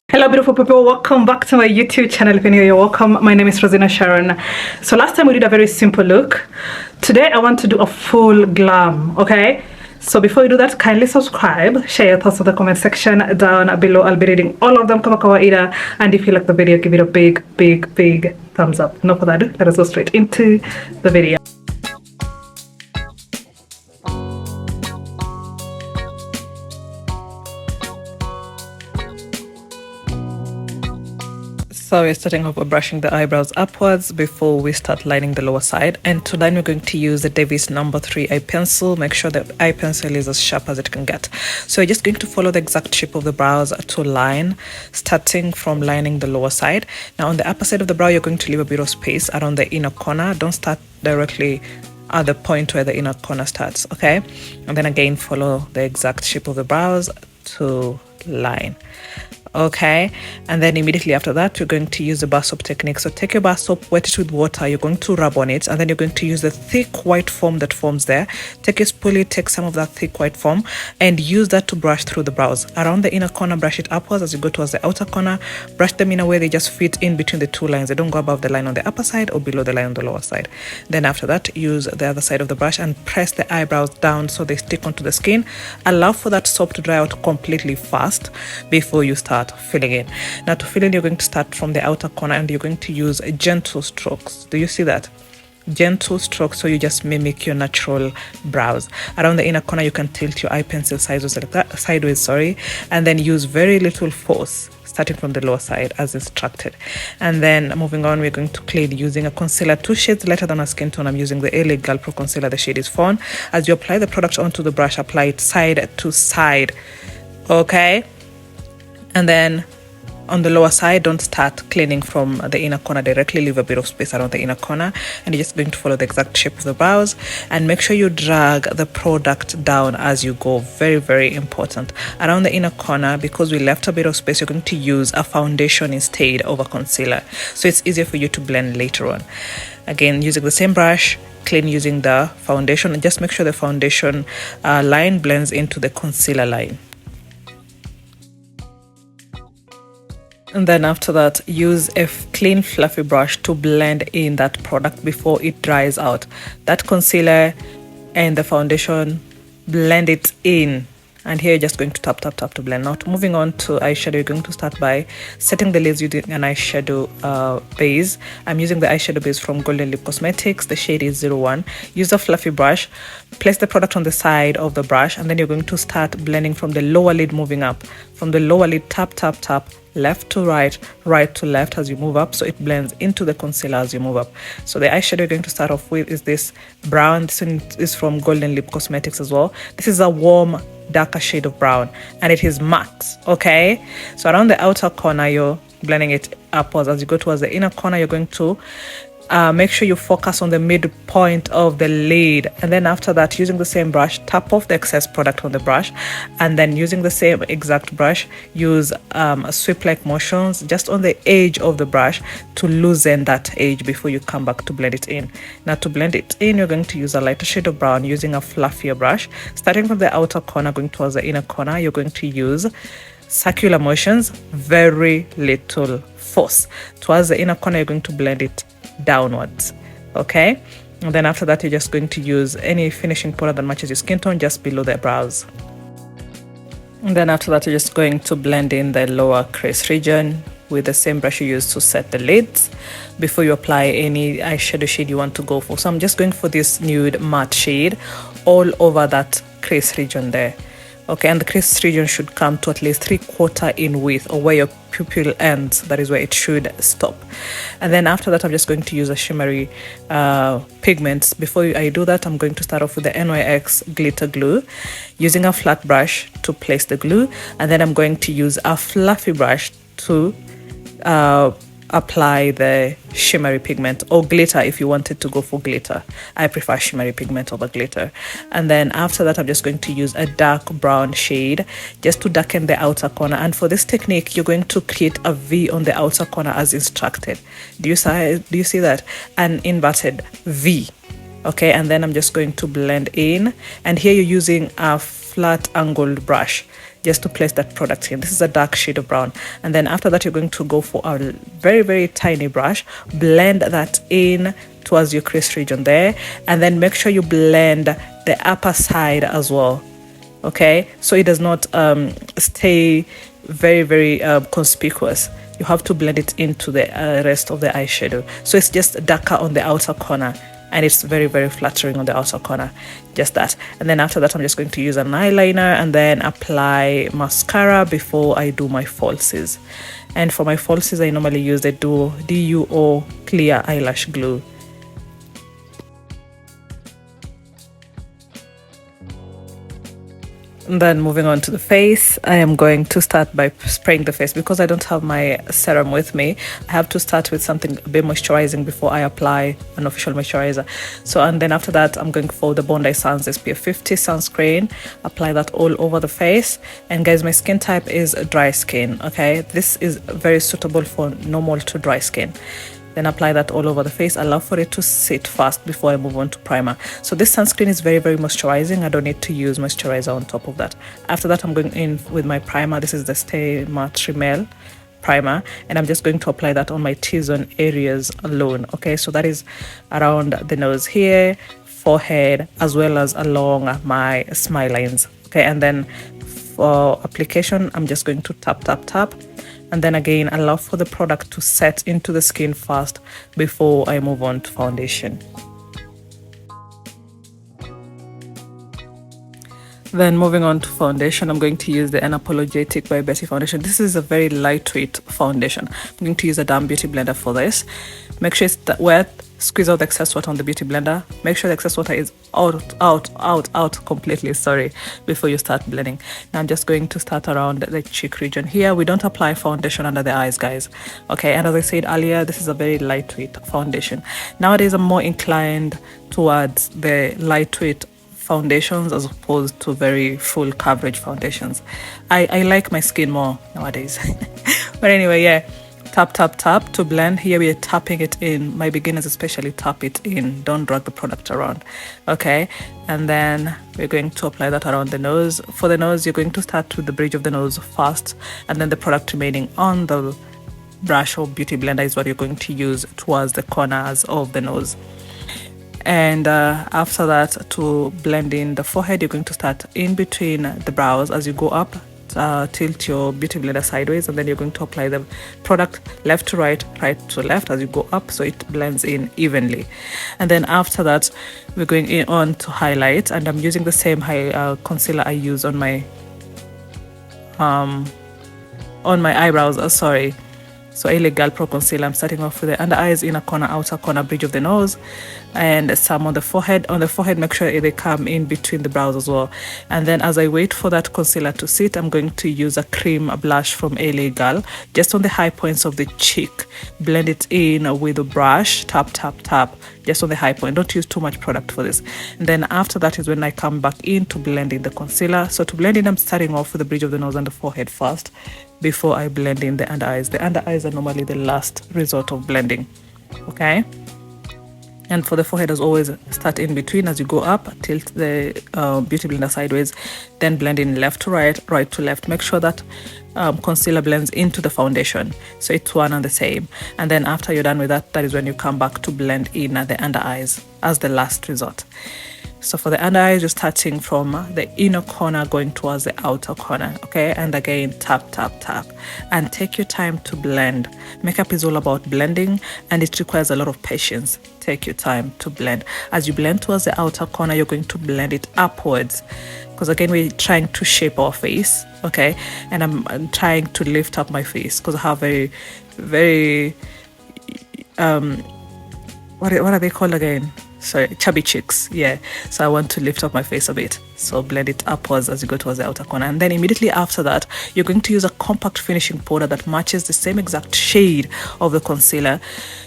Hello beautiful people, welcome back to my YouTube channel. If you're new, you're welcome. My name is Rosina Sharon. So last time we did a very simple look. Today I want to do a full glam, okay? So before you do that, kindly subscribe, share your thoughts in the comment section down below. I'll be reading all of them kama kawaida, and if you like the video, give it a big thumbs up. No further ado, let us go straight into the video. So we're starting off by brushing the eyebrows upwards before we start lining the lower side. And to line, we're going to use the Davis number 3 eye pencil. Make sure the eye pencil is as sharp as it can get. So we're just going to follow the exact shape of the brows to line, starting from lining the lower side. Now on the upper side of the brow, you're going to leave a bit of space around the inner corner. Don't start directly at the point where the inner corner starts, okay? And then again, follow the exact shape of the brows to line. Okay, and then immediately after that we're going to use the bar soap technique. So take your bar soap, wet it with water, you're going to rub on it, and then you're going to use the thick white foam that forms there. Take your spoolie, take some of that thick white foam and use that to brush through the brows. Around the inner corner, brush it upwards. As you go towards the outer corner, brush them in a way they just fit in between the two lines. They don't go above the line on the upper side or below the line on the lower side. Then after that, use the other side of the brush and press the eyebrows down so they stick onto the skin. Allow for that soap to dry out completely fast before you start filling in. Now to fill in, you're going to start from the outer corner and you're going to use gentle strokes. Do you see that? Gentle strokes, so you just mimic your natural brows. Around the inner corner, you can tilt your eye pencil sideways like that, and then use very little force starting from the lower side as instructed. And then moving on, we're going to clean using a concealer 2 shades lighter than our skin tone. I'm using the LA Girl Pro Concealer. The shade is Fawn. As you apply the product onto the brush, apply it side to side, okay? And then on the lower side, don't start cleaning from the inner corner directly. Leave a bit of space around the inner corner, and you're just going to follow the exact shape of the brows and make sure you drag the product down as you go. Very important. Around the inner corner, because we left a bit of space, you're going to use a foundation instead of a concealer, so it's easier for you to blend later on. Again, using the same brush, clean using the foundation, and just make sure the foundation line blends into the concealer line. And then after that, use a clean fluffy brush to blend in that product before it dries out. That concealer and the foundation, blend it in. And here you're just going to tap to blend out. Moving on to eyeshadow, you're going to start by setting the lids using an eyeshadow base. I'm using the eyeshadow base from Golden Lip Cosmetics. The shade is 01. Use a fluffy brush, place the product on the side of the brush, and then you're going to start blending from the lower lid moving up. From the lower lid, tap, left to right, right to left as you move up, so it blends into the concealer as you move up. So the eyeshadow you're going to start off with is this brown. This one is from Golden Lip Cosmetics as well. This is a warm, darker shade of brown, and it is matte, okay? So around the outer corner, you're blending it upwards. As you go towards the inner corner, you're going to make sure you focus on the midpoint of the lid, and then after that, using the same brush, tap off the excess product on the brush, and then using the same exact brush, use sweep-like motions just on the edge of the brush to loosen that edge before you come back to blend it in. Now to blend it in, you're going to use a lighter shade of brown using a fluffier brush. Starting from the outer corner, going towards the inner corner, you're going to use circular motions, very little force. Towards the inner corner, you're going to blend it downwards, okay? And then after that, you're just going to use any finishing powder that matches your skin tone just below the brows. And then after that, you're just going to blend in the lower crease region with the same brush you used to set the lids before you apply any eyeshadow shade you want to go for. So I'm just going for this nude matte shade all over that crease region there. Okay, and the crease region should come to at least 3/4 in width, or where your pupil ends, that is where it should stop. And then after that, I'm just going to use a shimmery pigments. Before I do that, I'm going to start off with the NYX glitter glue, using a flat brush to place the glue, and then I'm going to use a fluffy brush to apply the shimmery pigment, or glitter if you wanted to go for glitter. I prefer shimmery pigment over glitter. And then after that, I'm just going to use a dark brown shade just to darken the outer corner. And for this technique, you're going to create a V on the outer corner as instructed. Do you see that? An inverted V. Okay, and then I'm just going to blend in, and here you're using a flat angled brush just to place that product in. This is a dark shade of brown, and then after that you're going to go for a very, very tiny brush, blend that in towards your crease region there, and then make sure you blend the upper side as well. Okay, so it does not stay very, very conspicuous. You have to blend it into the rest of the eyeshadow, so it's just darker on the outer corner and it's very, very flattering on the outer corner, just that. And then after that I'm just going to use an eyeliner and then apply mascara before I do my falsies. And for my falsies I normally use the Duo clear eyelash glue. And then moving on to the face, I am going to start by spraying the face because I don't have my serum with me. I have to start with something a bit moisturizing before I apply an official moisturizer. So, and then after that, I'm going for the Bondi Sands SPF 50 sunscreen. Apply that all over the face. And guys, my skin type is dry skin. Okay, this is very suitable for normal to dry skin. Then apply that all over the face. Allow for it to sit fast before I move on to primer. So this sunscreen is very, very moisturizing. I don't need to use moisturizer on top of that. After that, I'm going in with my primer. This is the Stay Matte Rimmel primer, and I'm just going to apply that on my T-zone areas alone. Okay, so that is around the nose here, forehead, as well as along my smile lines. Okay, and then for application, I'm just going to tap, tap, tap. And then again, allow for the product to set into the skin first before I move on to foundation. Then moving on to foundation, I'm going to use the Unapologetic by Betty foundation. This is a very lightweight foundation. I'm going to use a damp beauty blender for this. Make sure it's wet. Squeeze out the excess water on the beauty blender. Make sure the excess water is out completely, sorry, before you start blending. Now I'm just going to start around the cheek region here. We don't apply foundation under the eyes, guys. Okay, and as I said earlier, this is a very lightweight foundation. Nowadays, I'm more inclined towards the lightweight foundations as opposed to very full coverage foundations. I like my skin more nowadays. But anyway, yeah. Tap, tap, tap to blend. Here we are tapping it in. My beginners especially tap it in. Don't drag the product around. Okay, and then we're going to apply that around the nose. For the nose, you're going to start with the bridge of the nose first, and then the product remaining on the brush or beauty blender is what you're going to use towards the corners of the nose. And after that, to blend in the forehead, you're going to start in between the brows as you go up. Tilt your beauty blender sideways, and then you're going to apply the product left to right, right to left as you go up, so it blends in evenly. And then after that, we're going in on to highlight, and I'm using the same concealer I use on my eyebrows. Sorry. So LA Girl Pro Concealer. I'm starting off with the under eyes, inner corner, outer corner, bridge of the nose, and some on the forehead. On the forehead, make sure they come in between the brows as well. And then as I wait for that concealer to sit, I'm going to use a cream blush from LA Girl, just on the high points of the cheek. Blend it in with a brush, tap, tap, tap, just on the high point. Don't use too much product for this. And then after that is when I come back in to blend in the concealer. So to blend in, I'm starting off with the bridge of the nose and the forehead first, before I blend in the under eyes. The under eyes are normally the last resort of blending. Okay, and for the forehead, as always, start in between as you go up, tilt the beauty blender sideways, then blend in left to right, right to left. Make sure that concealer blends into the foundation, so it's one and the same. And then after you're done with that, that is when you come back to blend in at the under eyes as the last resort. So for the under eyes, you're starting from the inner corner going towards the outer corner. Okay, and again, tap, tap, tap, and take your time to blend. Makeup is all about blending, and it requires a lot of patience. Take your time to blend. As you blend towards the outer corner, you're going to blend it upwards, because again, we're trying to shape our face. Okay, and I'm trying to lift up my face because I have very, very what are they called again? Sorry, chubby cheeks. Yeah, so I want to lift up my face a bit, so blend it upwards as you go towards the outer corner. And then immediately after that, you're going to use a compact finishing powder that matches the same exact shade of the concealer,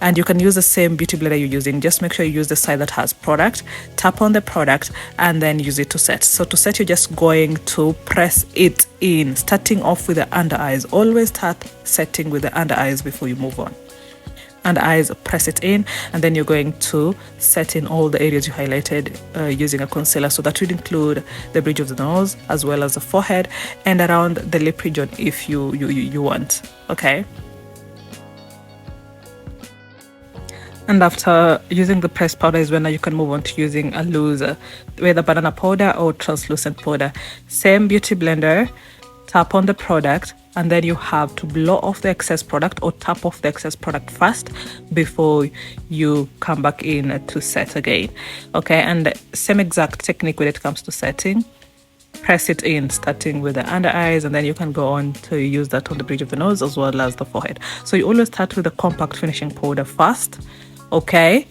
and you can use the same beauty blender you're using. Just make sure you use the side that has product. Tap on the product and then use it to set. So to set, you're just going to press it in, starting off with the under eyes. Always start setting with the under eyes before you move on. under eyes, press it in, and then you're going to set in all the areas you highlighted using a concealer. So that would include the bridge of the nose as well as the forehead and around the lip region if you want. Okay. And after using the pressed powder is when you can move on to using a loose, whether banana powder or translucent powder. Same beauty blender, tap on the product, and then you have to blow off the excess product or tap off the excess product first before you come back in to set again. Okay, and same exact technique when it comes to setting. Press it in, starting with the under eyes, and then you can go on to use that on the bridge of the nose as well as the forehead. So you always start with the compact finishing powder first. Okay,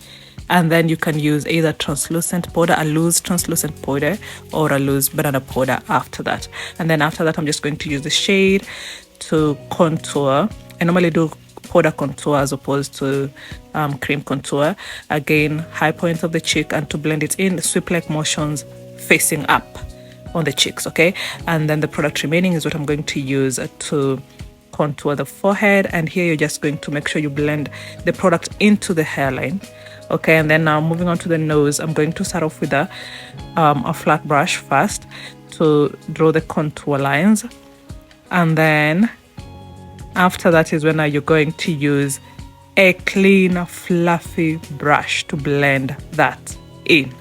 and then you can use either translucent powder, a loose translucent powder, or a loose banana powder after that. And then after that, I'm just going to use the shade to contour. I normally do powder contour as opposed to cream contour. Again, high point of the cheek, and to blend it in, sweep like motions facing up on the cheeks. Okay, and then the product remaining is what I'm going to use to contour the forehead. And here you're just going to make sure you blend the product into the hairline. Okay, and then now moving on to the nose, I'm going to start off with a flat brush first to draw the contour lines, and then after that is when you're going to use a clean fluffy brush to blend that in.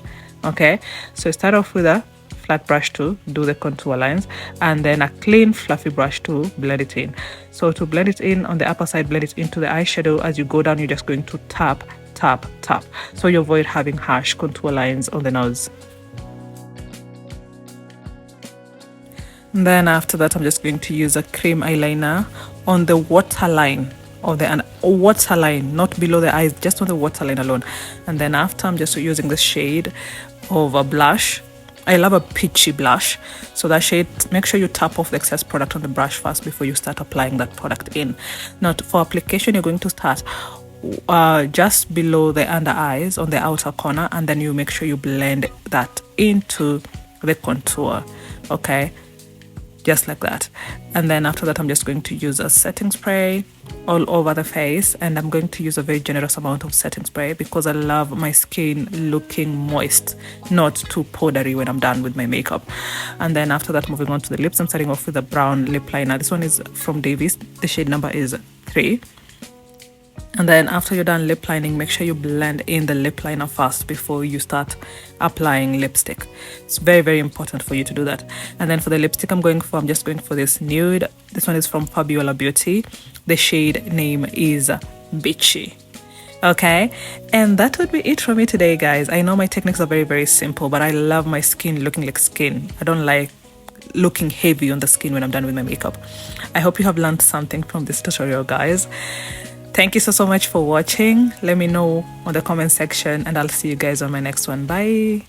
Okay, so start off with a flat brush to do the contour lines, and then a clean fluffy brush to blend it in. So to blend it in on the upper side, blend it into the eyeshadow. As you go down, you're just going to tap, tap, tap, so you avoid having harsh contour lines on the nose. And then after that, I'm just going to use a cream eyeliner on the waterline of the waterline, not below the eyes, just on the waterline alone. And then after, I'm just using the shade of a blush. I love a peachy blush, so that shade, make sure you tap off the excess product on the brush first before you start applying that product in. Now for application, you're going to start just below the under eyes on the outer corner, and then you make sure you blend that into the contour. Okay, just like that. And then after that, I'm just going to use a setting spray all over the face, and I'm going to use a very generous amount of setting spray because I love my skin looking moist, not too powdery when I'm done with my makeup. And then after that, moving on to the lips, I'm starting off with a brown lip liner. This one is from Davies. The shade number is 3. And then after you're done lip lining, make sure you blend in the lip liner first before you start applying lipstick. It's very, very important for you to do that. And then for the lipstick I'm just going for this nude. This one is from Fabiola Beauty. The shade name is Bitchy. Okay, and that would be it for me today, guys. I know my techniques are very, very simple, but I love my skin looking like skin. I don't like looking heavy on the skin when I'm done with my makeup. I hope you have learned something from this tutorial, guys. Thank you so much for watching. Let me know on the comment section, and I'll see you guys on my next one. Bye.